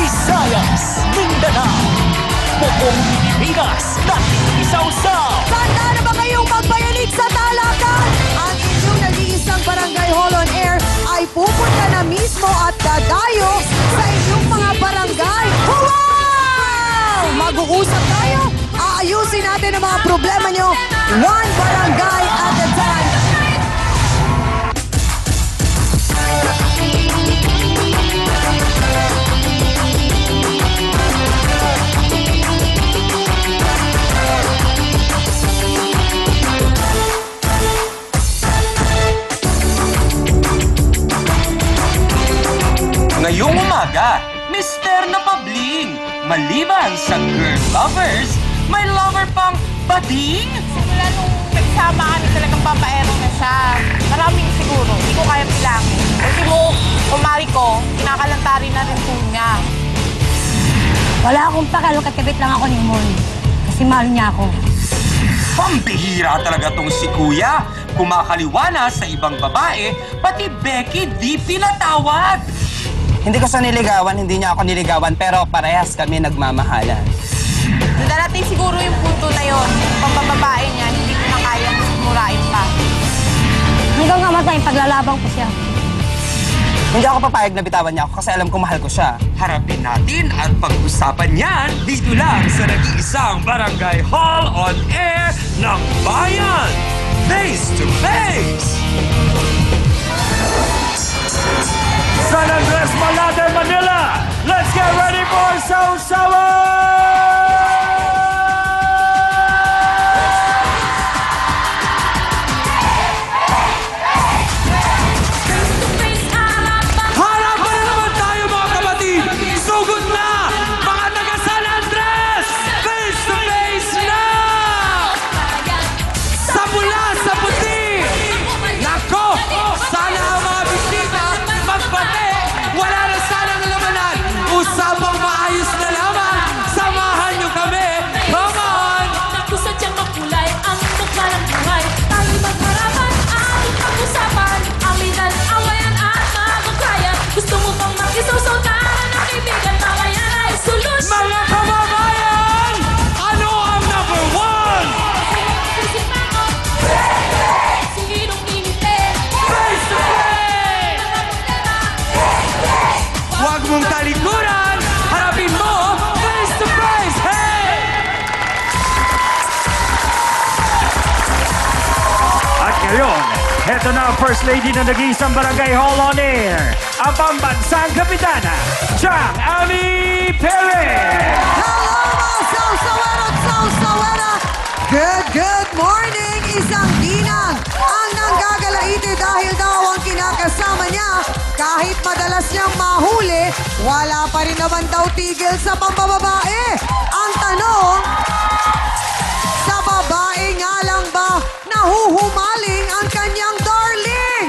Visayas, Mindanao, buong Pilipinas, nakikisaw-saw. Handa na ba kayong magpayanig sa talakan? Ang inyong nag-iisang Barangay Hall on Air ay pupunta na mismo at dadayo sa inyong mga barangay. Wow! Mag-uusap tayo, aayusin natin ang mga problema nyo, one barangay at a time. Ngayong umaga, Mister na Pabling. Maliban sa girl lovers, may lover pang bading. Simula nung nagsama kami talagang papaero na siya. Maraming siguro, hindi ko kaya bilangin. Kasi mo, kumari ko, kinakalantari na rin po niya. Wala akong pakalo, kakabit lang ako ni Mon. Kasi mahal niya ako. Pambihira talaga tong si Kuya. Kumakaliwana sa ibang babae, pati Becky di pinatawad. Hindi ko siya niligawan, hindi niya ako niligawan, pero parehas kami nagmamahalan. Darating siguro yung punto na yon, pambababae niya, hindi ko na kayang murain pa. Hanggang namatay, paglalaban ko siya. Hindi ako papayag na bitawan niya ako kasi alam ko mahal ko siya. Harapin natin at pag-usapan yan dito lang sa nag-iisang Barangay Hall on Air ng Bayan. Face to face! San Andres, Malate, Manila. Let's get ready for Sausawan! Harapan na naman tayo mga kapatid! Sugod na! Mga taga San Andres! Face to face na! Sa pula, sa puti! Nako! Sana ang mga bisita magbate! Wala na sana na lamanan! Usapang maayos na lamang! Samahan niyo kami! Come on! Sadyang makulay ang mukha ng buhay. Tayo magharapan, ating pag-usapan. Aminan, awayan at magkayan. Gusto mo bang makisawsaw tayo ng kaibigan? Makayan ay solusyon. Mga kababayan! Ano ang number one? Sinong inite? Face to face! Huwag mong talikuran! Harapin mo! Face to face! Hey! At ngayon, heto na ang First Lady ng nag-iisang Barangay Hall on Air, ang pambansang kapitana, Chang Ami Perez! Hello mga Sausawero at Sausawera! Good morning! Isang ginang ang nanggagalaiti dahil daw ang kinakasama niya kahit madalas niyang mahuli, wala pa rin naman daw tigil sa pambababae. Ang tanong, sa babae nga lang ba nahuhumaling ang kanyang darling?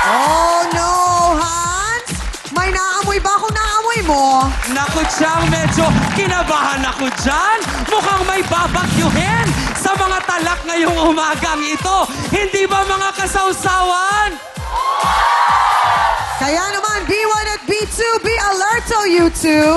Oh no, Hans! May naamoy ba kung naamoy mo? Naku, Chang, medyo kinabahan ako dyan. Mukhang may babakyuhin sa mga talak ngayong umagang ito. Hindi ba mga kasawsawan? Kaya naman, B1 at B2, be alert to you two.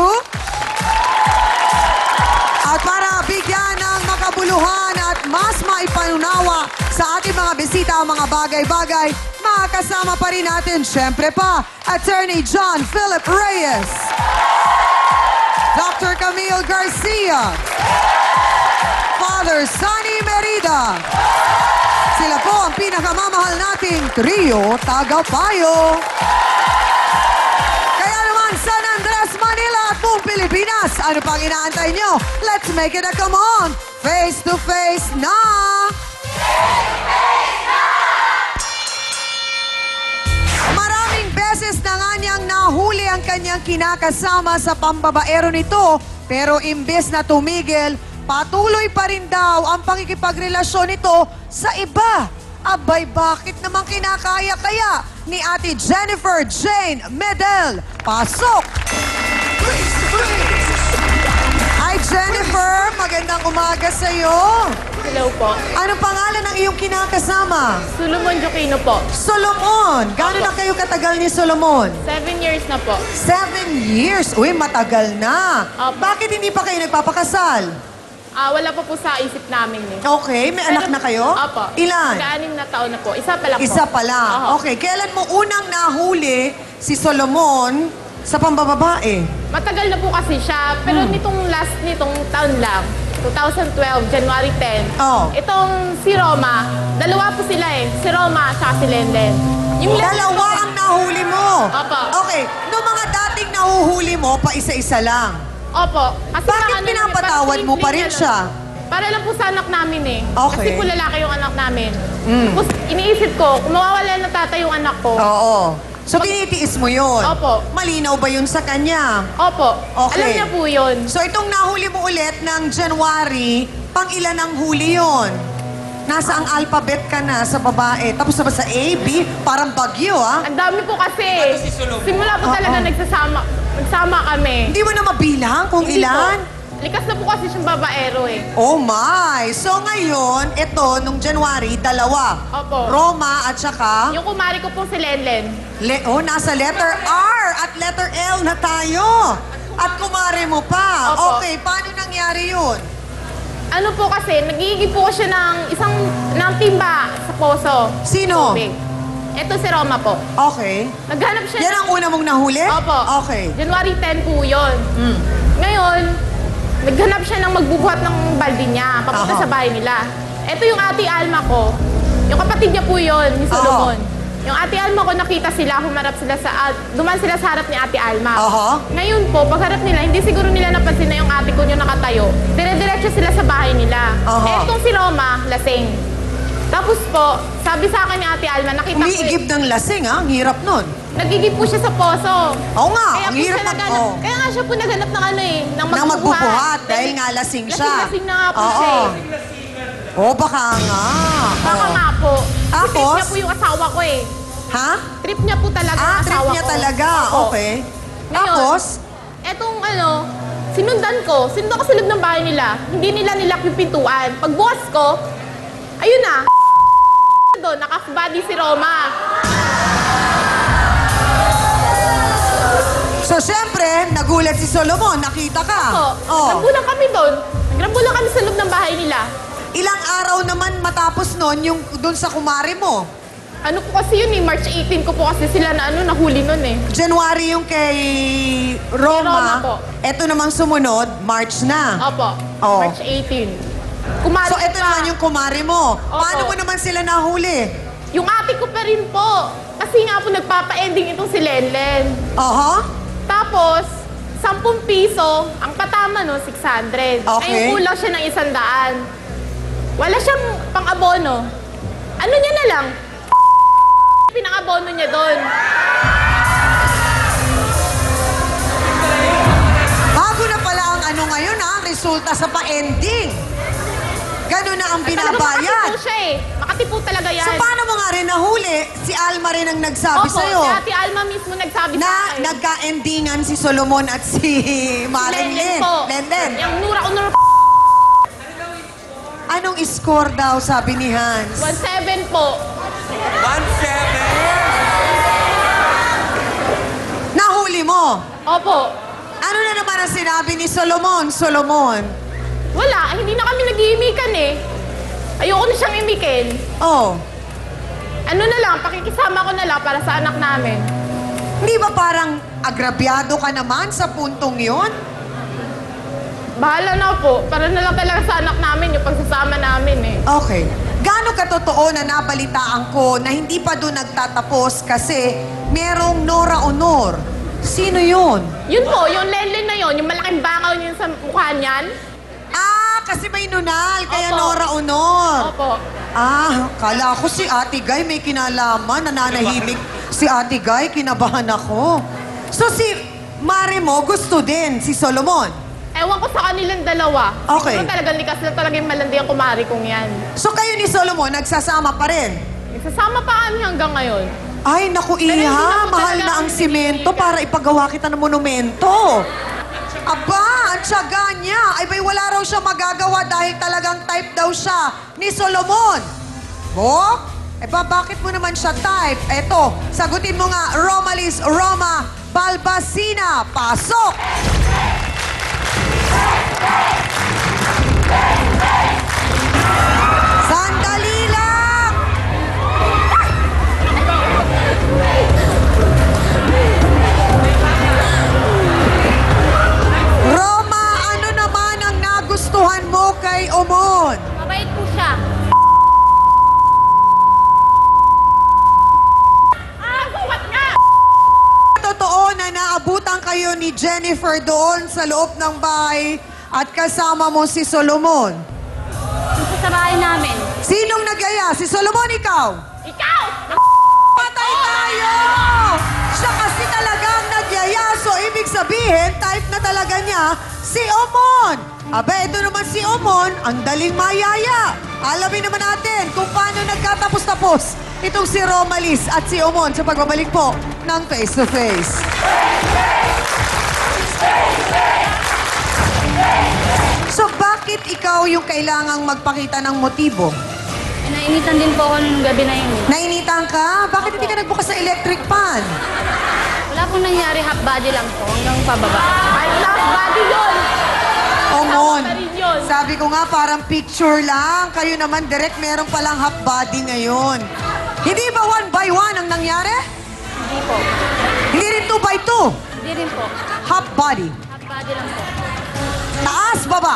At para bigyan ng makabuluhan at mas maipanunawa sa ating mga bisita ang mga bagay-bagay, makakasama pa rin natin, syempre pa, Attorney John Philip Reyes, Dr. Camille Garcia, Father Sonny Merida. Sila po ang pinakamamahal nating trio tagapayo. Kaya naman, San Andres, Manila at buong Pilipinas, ano pang inaantay nyo? Let's make it a come on! Face to face na! Maraming beses na nga niyang nahuli ang kanyang kinakasama sa pambabaero nito, pero imbes na tumigil, patuloy pa rin daw ang pakikipagrelasyon nito sa iba. Abay, bakit naman kinakaya kaya ni Ate Jennifer Jane Medel? Pasok! Hi, Jennifer. Magandang umaga sa'yo. Hello po. Ano pangalan ng iyong kinakasama? Solomon Joquino po. Solomon. Gano'n na kayo katagal ni Solomon? 7 years na po. 7 years. Uy, matagal na. Opo. Bakit hindi pa kayo nagpapakasal? Wala pa po sa isip namin eh. Okay, may anak na kayo? Opo. Ilan? Mag-6 na taon na po. Isa pa lang po. Isa pa lang. Oho. Okay, kailan mo unang nahuli si Solomon sa pambababae? Matagal na po kasi siya. Pero nitong taon lang, 2012, January 10. Oh. Itong si Roma, dalawa po sila eh. Si Roma at si Lenlen. Yung Lenlen Dalawa po- ang nahuli mo? Opo. Okay, nung mga dating nahuhuli mo, pa isa-isa lang. Opo. Kasi Bakit parang pinapatawad parang mo pa rin lang. siya? Para lang po sa anak namin eh. Okay. Kasi po lalaki yung anak namin. Tapos iniisip ko, kung mawawala ng tatay yung anak ko, Oo. So, tinitiis mo yun? Opo. Malinaw ba yun sa kanya? opo, Okay. alam niya po yun. So, itong nahuli mo ulit ng January, pang ilan ang huli yun? Nasa ang alphabet ka na sa babae. Tapos na ba sa A, B? Parang bagyo, ah. Ang dami po kasi. Simula po talaga nagsama kami. Hindi mo na mabilang kung Hindi ilan? po. Likas na po kasi siyang babaero eh. Oh my! So ngayon, ito, nung January, dalawa. Opo. Roma at saka... Yung kumari ko po si Lenlen. nasa letter R at letter L na tayo. At kumare mo pa. Opo. Okay, paano nangyari yun? Ano po kasi, nagigib po siya ng timba sa poso. Sino? Tubig. Ito si Roma po. Okay. Naghanap siya Yan ang una mong nahuli? Opo. Okay. January 10 po yun. Ngayon, naghanap siya ng magbubuhat ng balde niya, papunta Aha. sa bahay nila. Ito yung ate Alma ko. Yung kapatid niya po yun, ni Solomon. Yung ate Alma ko, nakita sila, humarap sila duman sila sa harap ni ate Alma. Aha. Ngayon po, pagharap nila, hindi siguro nila napansin na yung ate ko yung nakatayo. Dire-diretso sila sa bahay nila. Aha. Etong si Roma, lasing. Tapos po, sabi sa akin ni ate Alma, nakita ko... Umiigib ng lasing, ha? Ang hirap nun. Nagigib po siya sa poso. Oo nga, Kaya ang po hirap siya mag... naghanap, Oh. kaya nga siya po naghanap ng ano eh, ng Nang magbubuhat. magbubuhat dahil nga lasing siya. Lasing na nga po Oo. siya eh. Oh, baka nga. Baka Oo. nga po. Tapos? Trip niya po yung asawa ko eh. Ha? Trip niya po talaga yung Trip asawa niya ko. talaga. Opo. Okay. Ngayon, Tapos? Etong sinundan ko sa loob ng bahay nila. Hindi nila nilak yung pintuan. Pagbukas ko, ayun na. Doon, nakasbody si Roma. So, syempre, nagulat si Solomon. Nakita ka. Oh. Nagrambulan kami doon. Nagrambulan kami sa loob ng bahay nila. Ilang araw naman matapos nun yung doon sa kumari mo? Ano po kasi yun eh, March 18 ko po kasi sila na nahuli nun eh. January yung kay Roma. Roma po. Ito namang sumunod, March na. Opo, Oh. March 18. Kumari So, ko ito pa. naman yung kumari mo. Paano mo naman sila nahuli? Yung ate ko pa rin po. Kasi nga po nagpapa-ending itong si Lenlen. Aha. Tapos, 10 piso, ang patama no, 600. Okay. Ngayon kulang siya ng 100. Wala siyang pang-abono. Ano niya na lang? Pinang-abono niya doon. Bago na pala ang ano ngayon, ha? Resulta sa pa-ending. Ganun na ang Talaga binabayad. makati po siya eh. Makati po talaga yan. So, paano mo nga rin nahuli? Si Alma rin ang nagsabi Opo, sa'yo. si Ate Alma mismo nagsabi sa Na akin. nagka-endingan si Solomon at si Maring Lenlen Lin. po. Lenlen. Yung nura-unur Anong score daw, sabi ni Hans? 1-7 po. 1-7. Nahuli mo. Opo. Ano na naman ang sinabi ni Solomon? Solomon. Wala, hindi na kami nag-iimikan eh. Ayoko na siyang imikin. Oh. Ano na lang, pakikisama ko na lang para sa anak namin. Hindi ba parang agrabyado ka naman sa puntong yun? Bahala na po, para na lang talaga sa anak namin yung pagsasama namin eh. Okay. Gaano katotoo na nabalitaan ko na hindi pa doon nagtatapos kasi merong Nora Honor? Sino yun? Yun po, yung Lenlen na yun, yung malaking bangaw niya sa mukha niyan. Kasi may nunal, kaya Opo. Nora Honor. Opo. Kala ko si Ate Guy may kinalaman, nananahimik. Si Ate Guy, kinabahan ako. So si Mare mo gusto din, si Solomon. Ewan ko sa kanilang dalawa. Okay. Siguro talagang likas na talagang malandi ang kumari kong yan. So kayo ni Solomon, nagsasama pa rin? Nagsasama pa kami hanggang ngayon. Ay, naku hindi Iha, na po mahal talaga na ang kami simento nagkikita. para ipagawa kita ng monumento. Aba, ang tiyaga niya. Ay bay, wala raw siya magagawa dahil talagang type daw siya ni Solomon. Bo? Bakit mo naman siya type? Eto, sagutin mo nga, Romalis Roma Balbasina. Pasok! Sandali lang! Roma, ano naman ang nagustuhan mo kay Omon? Mabait po siya. Buwat nga! Totoo na naabutan kayo ni Jennifer doon sa loob ng bahay at kasama mo si Solomon. Sa bahay namin. Sinong nagaya? Si Solomon, ikaw? Ikaw! Patay tayo! Siya kasi talagang nagyaya. So, ibig sabihin, type na talaga niya si Omon. Aba, ito naman si Omon, ang daling mayaya. Alamin naman natin kung paano nagkatapos-tapos itong si Romalis at si Omon sa pagbabalik po ng Face to Face. So, bakit ikaw yung kailangang magpakita ng motibo? Nainitan din po ako nung gabi na yun. Nainitan ka? Bakit hindi ka nagbukas ng electric fan? Wala pong nangyari, half body lang po, hanggang pababa. Ay, last body yun! Omon, Tama rin yun. sabi ko nga parang picture lang. Kayo naman direct meron palang half body ngayon. Hindi ba 1 by 1 ang nangyari? Hindi po. Hindi rin 2 by 2. Hindi rin po. Half body. Half body lang po. Taas, baba.